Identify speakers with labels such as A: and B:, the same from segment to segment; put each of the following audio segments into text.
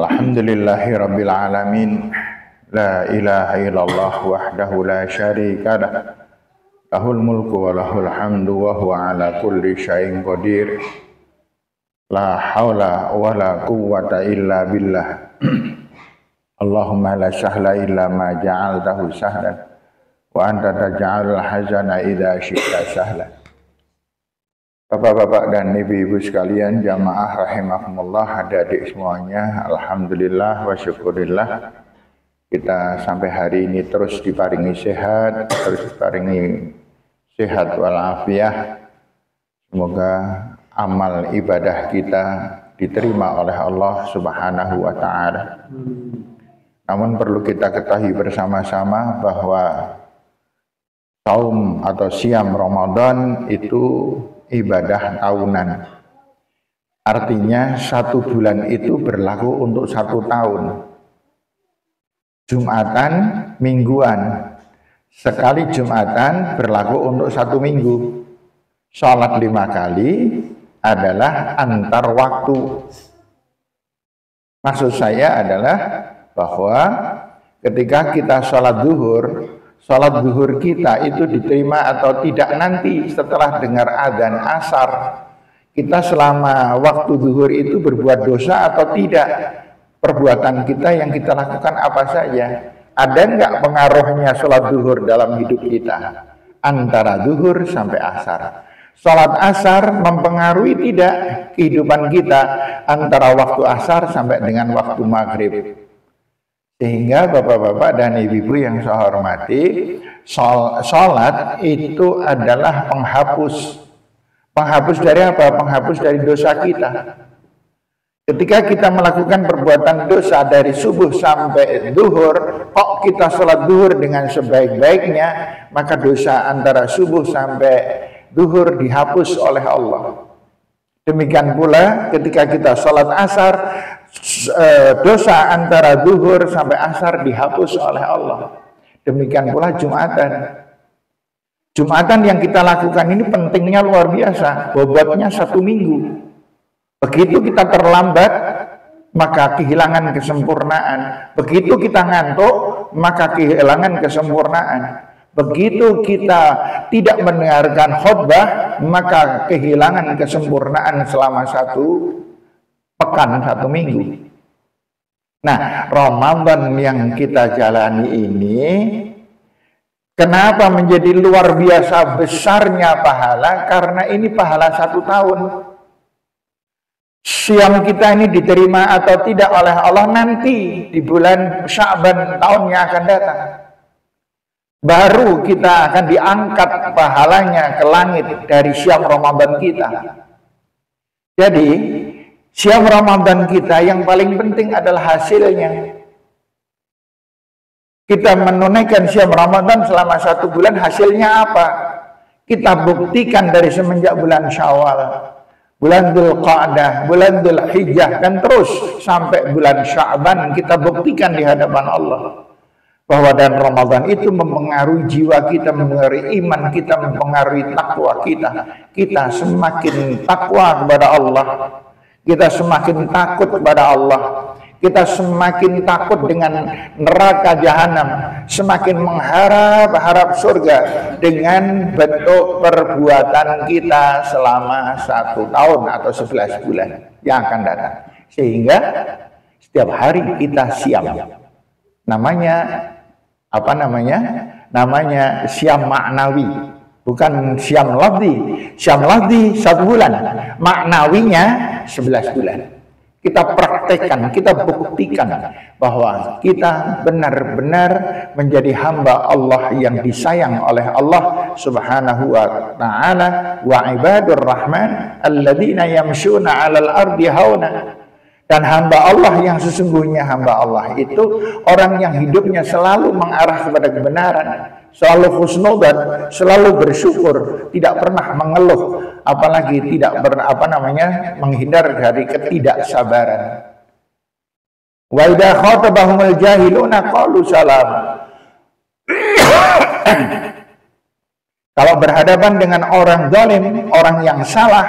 A: Alhamdulillahi rabbil alamin. La ilaha illallah wahdahu la syarika lah. Lahul mulku wa lahul hamdu wa huwa ala kulli syai'in qadir. La haula wa la quwwata illa billah. Allahumma la sahla illa ma ja'altahu sahlan wa anta taj'alul hazana idza syi'ta sahlan. Bapak-bapak dan ibu-ibu sekalian, jamaah rahimahumullah, adik-adik semuanya, alhamdulillah wa syukurillah, kita sampai hari ini terus diparingi sehat, walafiat. Semoga amal ibadah kita diterima oleh Allah Subhanahu wa ta'ala. Namun perlu kita ketahui bersama-sama bahwa saum atau siam Ramadan itu ibadah tahunan. Artinya 1 bulan itu berlaku untuk 1 tahun. Jumatan, mingguan. Sekali Jumatan berlaku untuk 1 minggu. Sholat 5 kali adalah antar waktu. Maksud saya adalah bahwa ketika kita sholat zuhur kita itu diterima atau tidak nanti setelah dengar adzan asar. Kita selama waktu zuhur itu berbuat dosa atau tidak? Perbuatan kita yang kita lakukan apa saja? Ada enggak pengaruhnya sholat zuhur dalam hidup kita? Antara zuhur sampai asar. Sholat asar mempengaruhi tidak kehidupan kita antara waktu asar sampai dengan waktu maghrib. Sehingga bapak-bapak dan ibu-ibu yang saya hormati, sholat itu adalah penghapus. Penghapus dari apa? Penghapus dari dosa kita. Ketika kita melakukan perbuatan dosa dari subuh sampai zuhur, kok kita sholat zuhur dengan sebaik-baiknya, maka dosa antara subuh sampai zuhur dihapus oleh Allah. Demikian pula ketika kita sholat asar, dosa antara zuhur sampai asar dihapus oleh Allah. Demikian pula Jumatan. Jumatan yang kita lakukan ini pentingnya luar biasa, bobotnya 1 minggu. Begitu kita terlambat, maka kehilangan kesempurnaan. Begitu kita ngantuk, maka kehilangan kesempurnaan. Begitu kita tidak mendengarkan khutbah, maka kehilangan kesempurnaan selama 1 pekan, 1 minggu. Nah, Ramadan yang kita jalani ini, kenapa menjadi luar biasa besarnya pahala? Karena ini pahala 1 tahun. Siam kita ini diterima atau tidak oleh Allah nanti di bulan Sya'ban tahun yang akan datang. Baru kita akan diangkat pahalanya ke langit dari siam Ramadan kita. Jadi siam Ramadan kita yang paling penting adalah hasilnya. Kita menunaikan siam Ramadan selama 1 bulan, hasilnya apa? Kita buktikan dari semenjak bulan Syawal, bulan Dzulqa'dah, bulan Dzulhijjah, dan terus sampai bulan Sya'ban kita buktikan di hadapan Allah bahwa dan Ramadan itu mempengaruhi jiwa kita, mempengaruhi iman kita, mempengaruhi takwa kita. Kita semakin takwa kepada Allah, kita semakin takut kepada Allah, kita semakin takut dengan neraka jahanam, semakin mengharap surga dengan bentuk perbuatan kita selama 1 tahun atau 11 bulan yang akan datang. Sehingga setiap hari kita siam. Namanya apa namanya? Namanya siam maknawi, bukan siam lafzi. Siam lafzi 1 bulan, maknawinya 11 bulan. Kita praktekkan, kita buktikan bahwa kita benar-benar menjadi hamba Allah yang disayang oleh Allah Subhanahu wa ta'ala. Wa ibadur rahman alladzina yamshuna 'alal ardi hauna. Dan hamba Allah yang sesungguhnya hamba Allah itu orang yang hidupnya selalu mengarah kepada kebenaran, selalu husnudzan, selalu bersyukur, tidak pernah mengeluh, apalagi tidak menghindar dari ketidaksabaran. Wa idza khatabahumul jahiluna qalu salam. Kalau berhadapan dengan orang zalim, orang yang salah,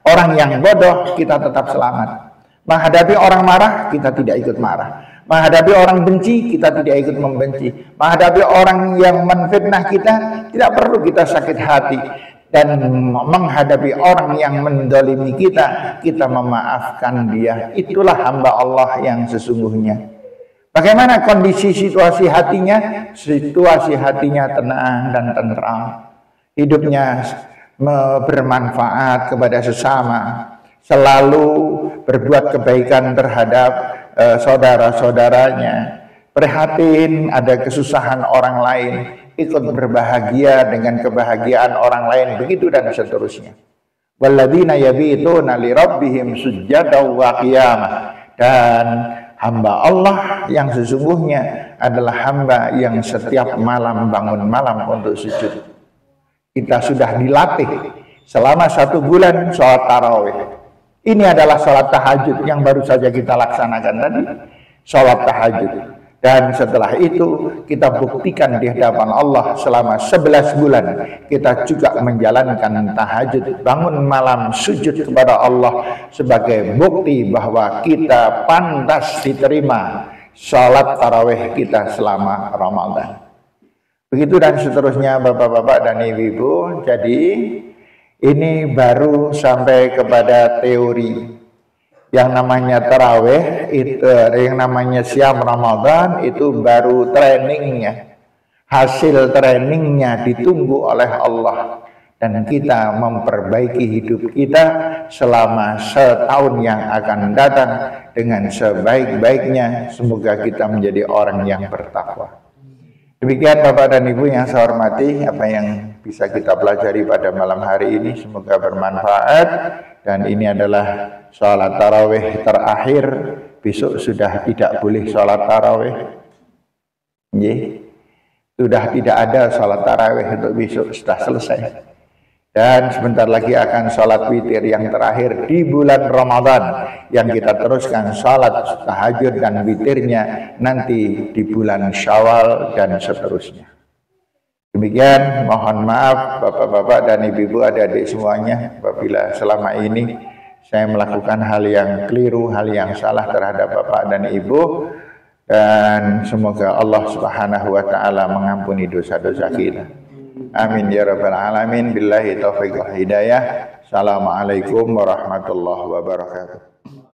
A: orang yang bodoh, kita tetap selamat. Menghadapi orang marah, kita tidak ikut marah. Menghadapi orang benci, kita tidak ikut membenci. Menghadapi orang yang menfitnah kita, tidak perlu kita sakit hati. Dan menghadapi orang yang mendolimi kita, kita memaafkan dia. Itulah hamba Allah yang sesungguhnya. Bagaimana kondisi situasi hatinya? Situasi hatinya tenang dan tentram. Hidupnya bermanfaat kepada sesama. Selalu berbuat kebaikan terhadap saudara-saudaranya. Prihatin ada kesusahan orang lain, ikut berbahagia dengan kebahagiaan orang lain, begitu dan seterusnya. Walladzina yabituna li rabbihim sujjadan wa qiyamah. Dan hamba Allah yang sesungguhnya adalah hamba yang setiap malam bangun malam untuk sujud. Kita sudah dilatih selama 1 bulan sholat tarawih. Ini adalah sholat tahajud yang baru saja kita laksanakan tadi, sholat tahajud. Dan setelah itu kita buktikan di hadapan Allah selama 11 bulan kita juga menjalankan tahajud, bangun malam sujud kepada Allah sebagai bukti bahwa kita pantas diterima sholat tarawih kita selama Ramadan. Begitu dan seterusnya Bapak-bapak dan Ibu-ibu. Jadi ini baru sampai kepada teori. Yang namanya tarawih, yang namanya siam Ramadan itu baru trainingnya. Hasil trainingnya ditunggu oleh Allah. Dan kita memperbaiki hidup kita selama setahun yang akan datang dengan sebaik-baiknya. Semoga kita menjadi orang yang bertakwa. Demikian Bapak dan Ibu yang saya hormati, apa yang bisa kita pelajari pada malam hari ini semoga bermanfaat. Dan ini adalah sholat tarawih terakhir. Besok sudah tidak boleh sholat tarawih. Sudah tidak ada sholat tarawih untuk besok, sudah selesai. Dan sebentar lagi akan sholat witir yang terakhir di bulan Ramadan, yang kita teruskan sholat tahajud dan witirnya nanti di bulan Syawal dan seterusnya. Demikian, mohon maaf Bapak-bapak dan Ibu-ibu, adik-adik semuanya apabila selama ini saya melakukan hal yang keliru, hal yang salah terhadap Bapak dan Ibu. Dan semoga Allah Subhanahu wa taala mengampuni dosa-dosa kita. Amin ya rabbal alamin. Billahi taufiq wal hidayah. Assalamualaikum warahmatullahi wabarakatuh.